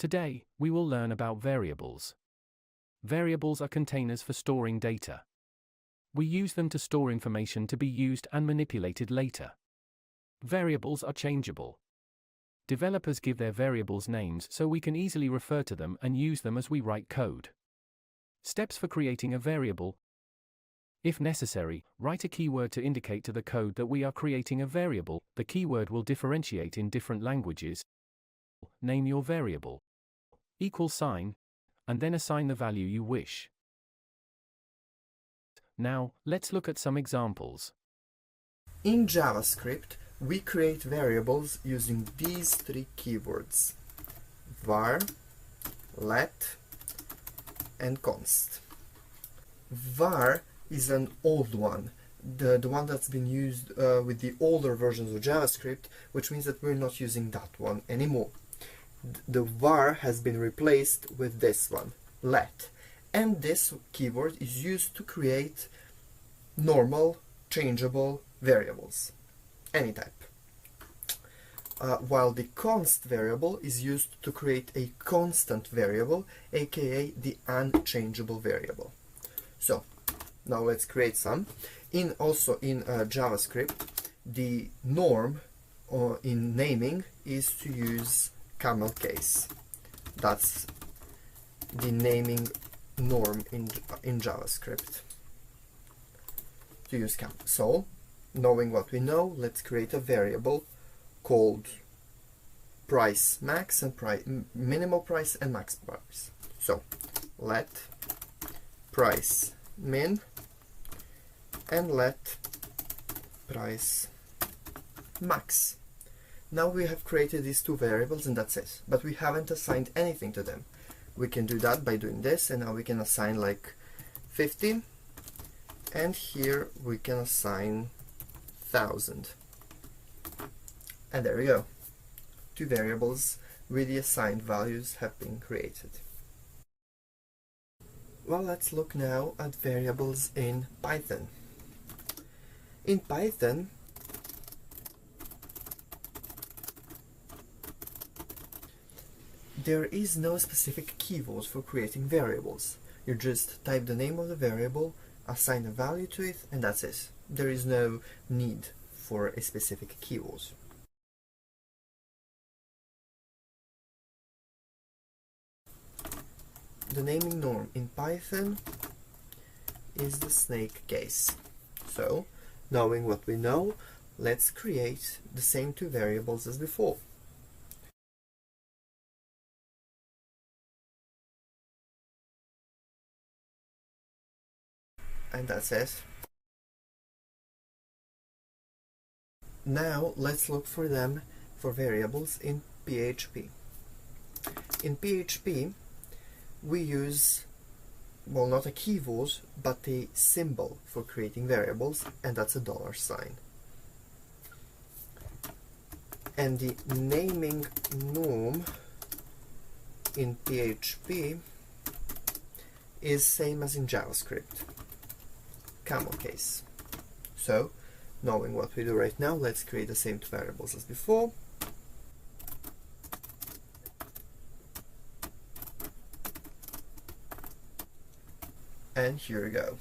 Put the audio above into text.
Today, we will learn about variables. Variables are containers for storing data. We use them to store information to be used and manipulated later. Variables are changeable. Developers give their variables names so we can easily refer to them and use them as we write code. Steps for creating a variable. If necessary, write a keyword to indicate to the code that we are creating a variable. The keyword will differentiate in different languages. Name your variable. =, and then assign the value you wish. Now, let's look at some examples. In JavaScript, we create variables using these three keywords: var, let, and const. Var is an old one, the one that's been used with the older versions of JavaScript, which means that we're not using that one anymore. The var has been replaced with this one, let, and this keyword is used to create normal, changeable variables, any type. While the const variable is used to create a constant variable, aka the unchangeable variable. So, now let's create some. Also in JavaScript, the norm in naming is to use camel case. That's the naming norm in JavaScript, to use camel. So, knowing what we know, let's create a variable called price max and minimal price and max price. So, let price min and let price max. Now we have created these two variables and that's it, but we haven't assigned anything to them. We can do that by doing this, and now we can assign like 50, and here we can assign 1000. And there we go. Two variables with the assigned values have been created. Well, let's look now at variables in Python. In Python, there is no specific keyword for creating variables. You just type the name of the variable, assign a value to it, and that's it. There is no need for a specific keyword. The naming norm in Python is the snake case. So, knowing what we know, let's create the same two variables as before. And that's it. Now let's look for them for variables in PHP. In PHP, we use, well, not a keyword, but a symbol for creating variables, and that's a $sign. And the naming norm in PHP is same as in JavaScript, camel case. So, knowing what we do right now, let's create the same two variables as before. And here we go.